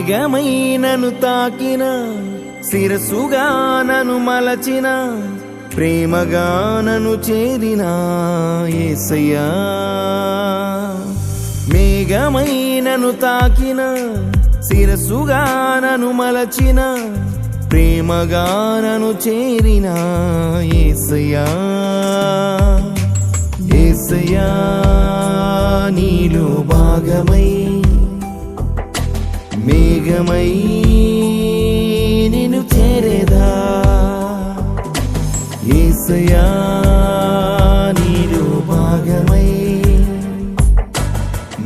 మేఘమై నన్ను తాకిన శిరసుగా నన్ను మలచిన ప్రేమగా నన్ను చేరిన యేసయ్యా మేఘమై నన్ను తాకిన శిరసుగా నన్ను మలచిన ప్రేమగా నన్ను చేరిన యేసయ్యా యేసయ్యా నీలో భాగమై మేఘమై నిన్ను చేరేదా యేసయ్యా నీలో భాగమై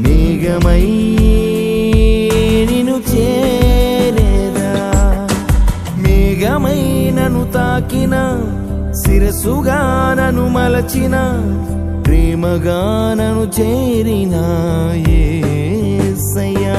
మేఘమై నిన్ను చేరేదా మేఘమై నన్ను తాకిన శిరసుగా నన్ను మలచిన ప్రేమగా నన్ను చేరిన యేసయ్యా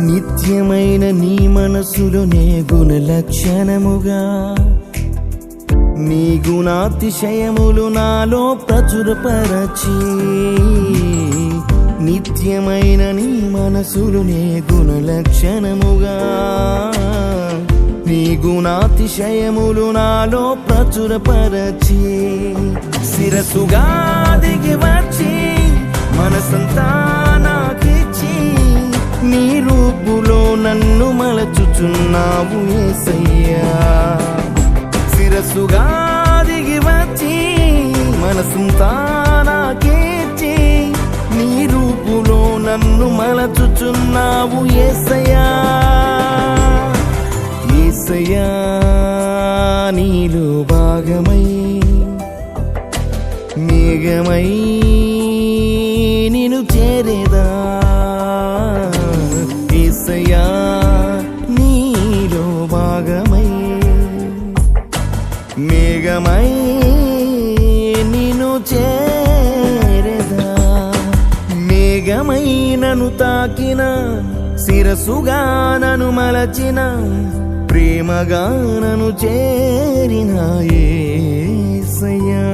నిత్యమైన నీ మనసులోనే గుణ లక్షణముగా నీ గుణాతిశయములు నాలో ప్రచురపరచి నిత్యమైన నీ మనసులోనే గుణ లక్షణముగా నీ గుణాతిశయములు నాలో ప్రచురపరచి శిరసుగా దిగి వచ్చి మనసంతా నాకిచ్చి నీ రూపులో నన్ను మలచుచున్నావు యేసయ్యా శిరసుగా దిగి వచ్చి మనసంతా నాకిచ్చి నీ రూపులో నన్ను మలచుచున్నావు యేసయ్యా యేసయ్యా నీలో భాగమై మేఘమై నిన్ను చేరేదా యేసయ్యా నీలో భాగమై మేఘమై నిన్ను చేరేదా మేఘమై నన్ను తాకిన శిరసుగా నన్ను మలచిన ప్రేమగా నన్ను చేరిన యేసయ్యా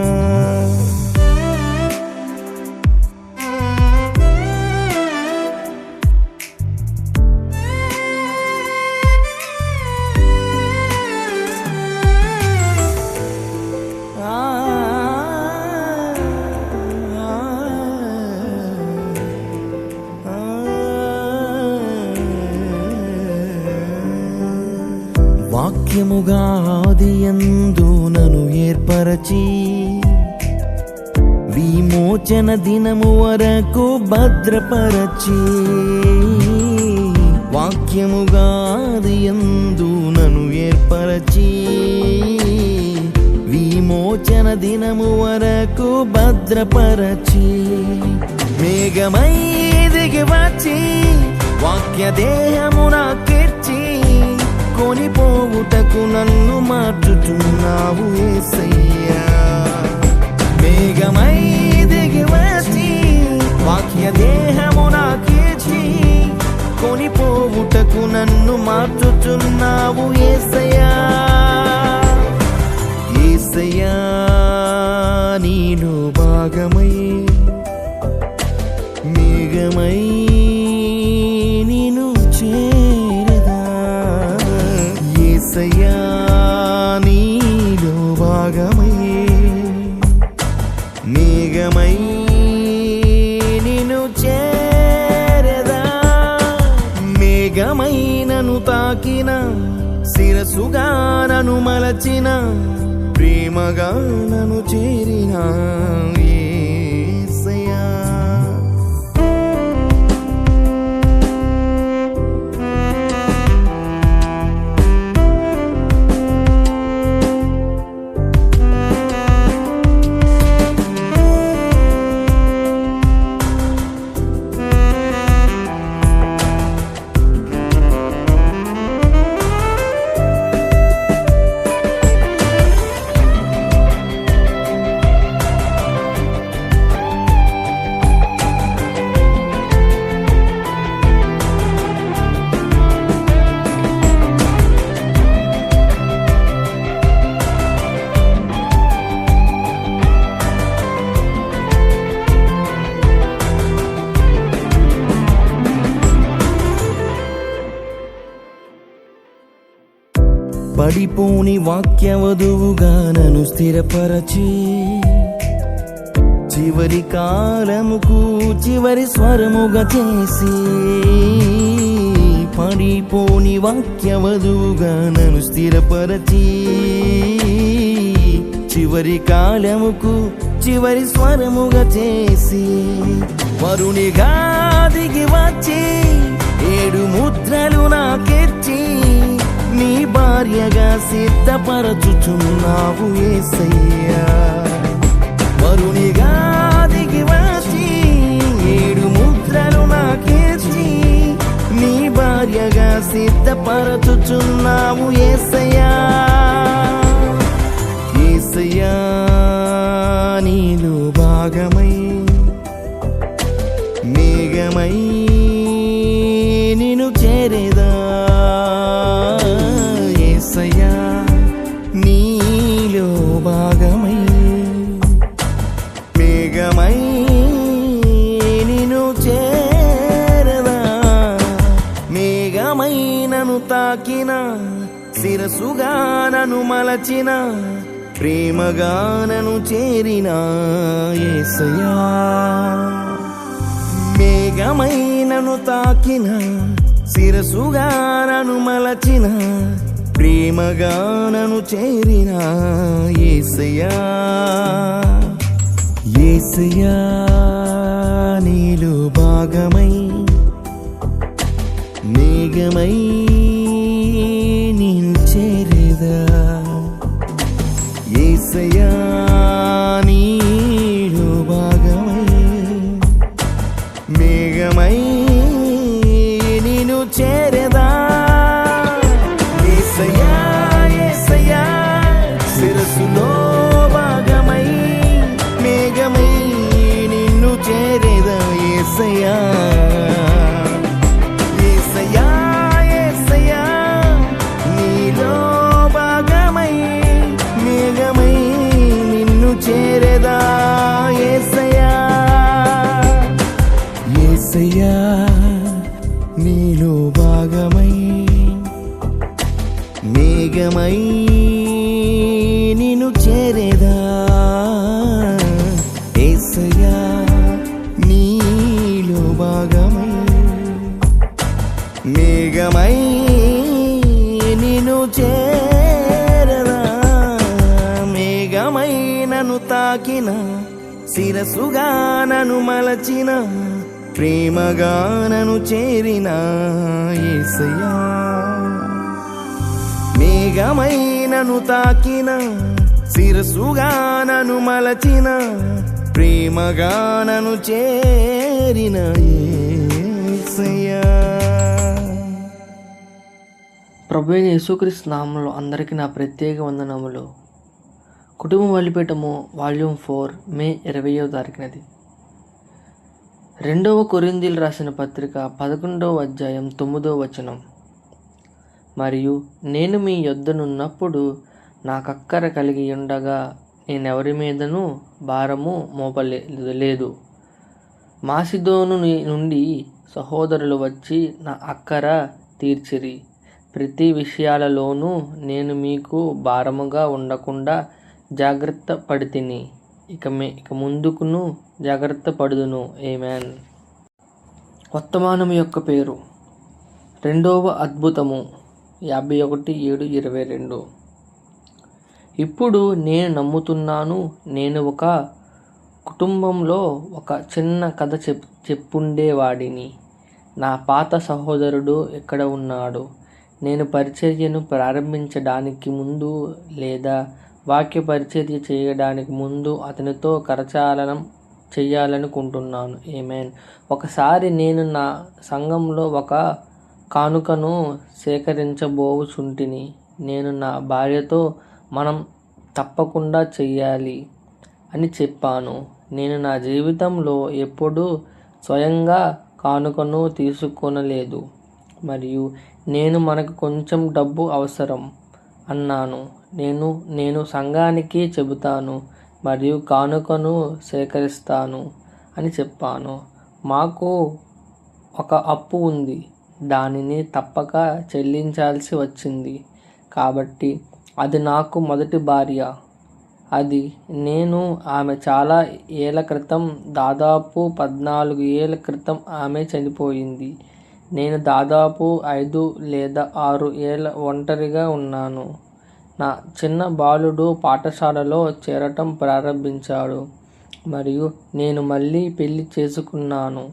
వాక్యముగా ఆదియందు నన్ను ఏర్పరచి విమోచన దినము వరకు భద్రపరచి వాక్యముగా ఆదియందు నన్ను ఏర్పరచి విమోచన దినము వరకు భద్రపరచి మేఘమై దిగి వచ్చి వాక్య దేహము నాకిచ్చి కొనిపోవుటకు నన్ను మార్చుచున్నావు యేసయ్యా మేఘమై దిగి వచ్చి వాక్య దేహము నాకిచ్చి కొనిపోవుటకు నన్ను మార్చుచున్నావు యేసయ్యా యేసయ్యా నీలో భాగమై మేఘమై నిన్ను చేరదా యేసయ్యా నీలో భాగమై మేఘమై నిన్ను చేరదా మేఘమై నన్ను తాకిన శిరసుగా నన్ను మలచిన ప్రేమగా నన్ను చేరిన యేసయ్యా పడిపోని వాక్యవధువుగా నన్ను స్థిరపరచి చివరి కాలముకు చివరి స్వరముగా చేసి పడిపోని వాక్యవధువుగా నన్ను స్థిరపరచి చివరి కాలముకు చివరి స్వరముగా చేసి వరునిగా దిగి వచ్చి 7 ముద్రలు నాకెచ్చి నీ భార్యగా సిద్ధపరచుచున్నావు యేసయ్యా. వరునిగా దిగి వచ్చి 7 ముద్రలు నాకెచ్చి నీ భార్యగా సిద్ధపరచుచున్నావు యేసయ్యా. యేసయ్యా నీలో భాగమై మేఘమై నిన్ను చేరేదా. యేసయ్యా నీలో భాగమై మేఘమై నిన్ను చేరదా. మేఘమై నన్ను తాకిన శిరసుగా నన్ను మలచిన ప్రేమగా నన్ను చేరిన యేసయ్యా. మేఘమై నన్ను తాకిన శిరసుగా నన్ను మలచిన ప్రేమగా నన్ను చేరిన యేసయ్యా. యేసయ్యా నీలో భాగమై మేఘమై నిన్ను చేరేదా. యేసయ్యా నీలో భాగమై మేఘమై నిన్ను చేరేదా. యేసయ్యా యేసయ్యా శిరస్సులో భాగమై మేఘమై నిన్ను చేరేదా. యేసయ్యా యేసయ్యా యేసయ్యా నీలో భాగమై మేఘమై నిన్ను చేరేదా. యేసయ్యా యేసయ్యా నీలో భాగమై మేఘమై నిన్ను చేరేదా. యేసయ్యా నీలో భాగమై మేఘమై నిన్ను చేరదా. మేఘమై నన్ను తాకిన శిరసుగా నన్ను మలచిన ప్రేమగా నన్ను చేరిన యేసయ్యా. మేఘమై నన్ను తాకిన శిరసుగా నన్ను మలచిన ప్రేమగా నన్ను చేరిన యేసయ్యా. ప్రభువైన యేసుక్రీస్తు నామములో అందరికీ నా ప్రత్యేక వందనములు. కుటుంబ బలిపీఠము వాల్యూమ్ 4 మే 20వ తారీఖునది. 2వ కొరింథీయులకు రాసిన పత్రిక 11వ అధ్యాయం 9వ వచనం. మరియు నేను మీ యొద్దనున్నప్పుడు నాకక్కర కలిగి ఉండగా నేనెవరి మీదనూ భారము మోపలేదు. మాసిదోను నుండి సహోదరులు వచ్చి నా అక్కర తీర్చిరి. ప్రతి విషయాలలోనూ నేను మీకు భారముగా ఉండకుండా జాగ్రత్త పడితిని. ఇక ముందుకును జాగ్రత్త పడుదును. ఆమేన్. వర్తమానం యొక్క పేరు 2వ అద్భుతము 51:7-22. ఇప్పుడు నేను నమ్ముతున్నాను. నేను ఒక కుటుంబంలో ఒక చిన్న కథ చెప్పుండేవాడిని. నా పాత సహోదరుడు ఇక్కడ ఉన్నాడు. నేను పరిచర్యను ప్రారంభించడానికి ముందు లేదా వాక్య పరిచర్య చేయడానికి ముందు అతనితో కరచాలనం చెయ్యాలనుకుంటున్నాను. ఆమేన్. ఒకసారి నేను నా సంఘంలో ఒక కానుకను సేకరించబోచుంటిని. నేను నా భార్యతో మనం తప్పకుండా చెయ్యాలి అని చెప్పాను. నేను నా జీవితంలో ఎప్పుడూ స్వయంగా కానుకను తీసుకొనలేదు మరియు మనకు కొంచెం డబ్బు అవసరం అన్నాను. నేను సంఘానికి చెబుతాను మరియు కానుకను సేకరిస్తాను అని చెప్పాను. మాకు ఒక అప్పు ఉంది. దానిని తప్పక చెల్లించాల్సి వచ్చింది. కాబట్టి అది నాకు మొదటి భార్య. అది నేను ఆమె చాలా ఏళ్ల క్రితం, దాదాపు 14 ఏళ్ల క్రితం ఆమె చనిపోయింది. నేను దాదాపు 5 లేదా 6 ఏళ్ల ఒంటరిగా ఉన్నాను. నా చిన్న బాలుడు పాఠశాలలో చేరటం ప్రారంభించాడు మరియు నేను మళ్ళీ పెళ్లి చేసుకున్నాను.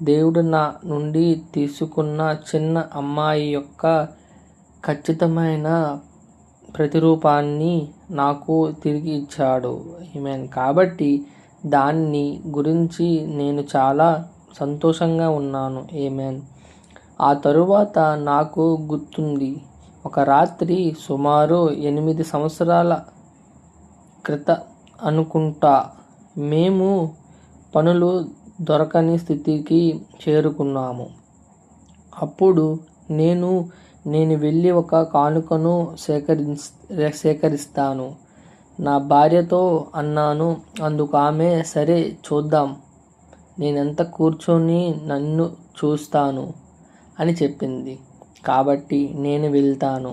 దేవుడు నా నుండి తీసుకున్న చిన్న అమ్మాయి యొక్క ఖచ్చితమైన ప్రతిరూపాన్ని నాకు తిరిగి ఇచ్చాడు. ఆమేన్. కాబట్టి దాన్ని గురించి నేను చాలా సంతోషంగా ఉన్నాను. ఆమేన్. ఆ తరువాత నాకు గుర్తుంది, ఒక రాత్రి సుమారు 8 సంవత్సరాల క్రితం అనుకుంటా, మేము పనులు దొరకని స్థితికి చేరుకున్నాము. అప్పుడు నేను వెళ్ళి ఒక కానుకను సేకరిస్తాను నా భార్యతో అన్నాను. అందుకు ఆమె, సరే చూద్దాం, నేనెంత కూర్చొని నన్ను చూస్తాను అని చెప్పింది. కాబట్టి నేను వెళ్ళాను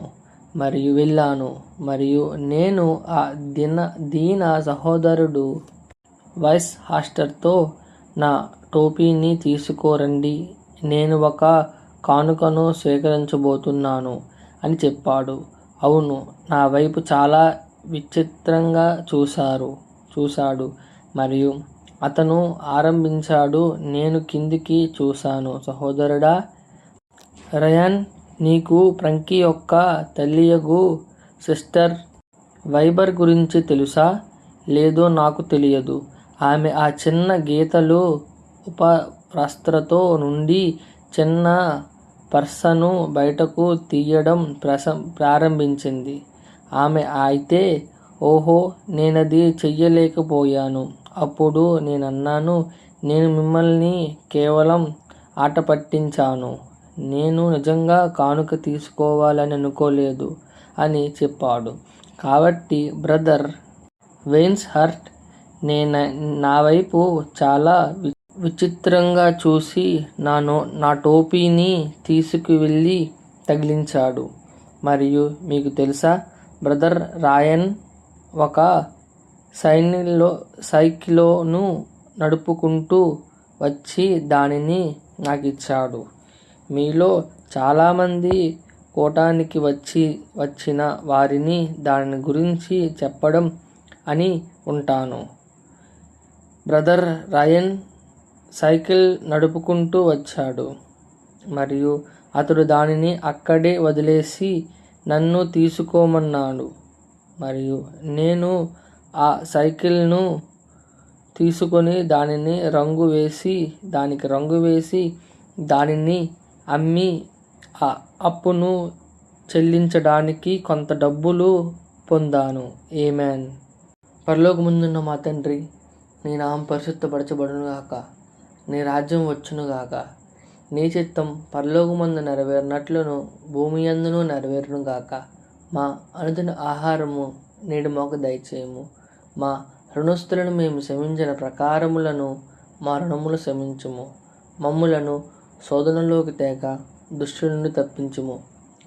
మరియు నేను ఆ దీన సహోదరుడు వైస్ హాస్టర్తో, నా టోపీని తీసుకురండి, నేను ఒక కానుకను స్వీకరించబోతున్నాను అని చెప్పాడు. అవును, నా వైపు చాలా విచిత్రంగా చూశాడు మరియు అతను ఆరంభించాడు. నేను కిందికి చూశాను. సహోదరుడా రయాన్, నీకు ఫ్రాంకీ యొక్క తల్లియగు సిస్టర్ వైబర్ గురించి తెలుసా? లేదో నాకు తెలియదు. ఆమె ఆ చిన్న గీతలు ఉపవస్త్రతో నుండి చిన్న పర్సను బయటకు తీయడం ప్రారంభించింది. ఆమె అయితే, ఓహో, నేనది చెయ్యలేకపోయాను. అప్పుడు నేనన్నాను, నేను మిమ్మల్ని కేవలం ఆట పట్టించాను, నేను నిజంగా కానుక తీసుకోవాలని అనుకోలేదు అని చెప్పాడు. కాబట్టి బ్రదర్ వెయిన్స్ హర్ట్ నా వైపు చాలా విచిత్రంగా చూసి నా టోపీని తీసుకువెళ్ళి తగిలించాడు. మరియు మీకు తెలుసా, బ్రదర్ రాయన్ ఒక సైకిలోను నడుపుకుంటూ వచ్చి దానిని నాకిచ్చాడు. మీలో చాలామంది కోటానికి వచ్చిన వారిని దాని గురించి చెప్పడం అని ఉంటాను. బ్రదర్ రాయన్ సైకిల్ నడుపుకుంటూ వచ్చాడు మరియు అతడు దానిని అక్కడే వదిలేసి నన్ను తీసుకోమన్నాడు. మరియు నేను ఆ సైకిల్ను తీసుకొని దానికి రంగు వేసి దానిని అమ్మి ఆ అప్పును చెల్లించడానికి కొంత డబ్బులు పొందాను. ఆమేన్. పరలోకమందున్న మా తండ్రి, నీ నామం పరిశుద్ధపరచబడునుగాక, నీ రాజ్యం వచ్చునుగాక, నీ చిత్తం పరలోకమందు నెరవేరినట్లును భూమి యందును నెరవేరునుగాక. మా అనుదిన ఆహారము నేడు మాకు దయచేయము. మా రుణస్థులను మేము క్షమించిన ప్రకారములను మా రుణములు క్షమించుము. మమ్ములను శోధనలోకి తేక దుష్టుడి నుండి తప్పించుము.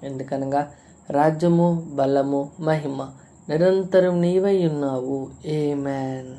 ఎందుకనగా రాజ్యము, బలము, మహిమ నిరంతరం నీవై ఉన్నావు. ఆమేన్.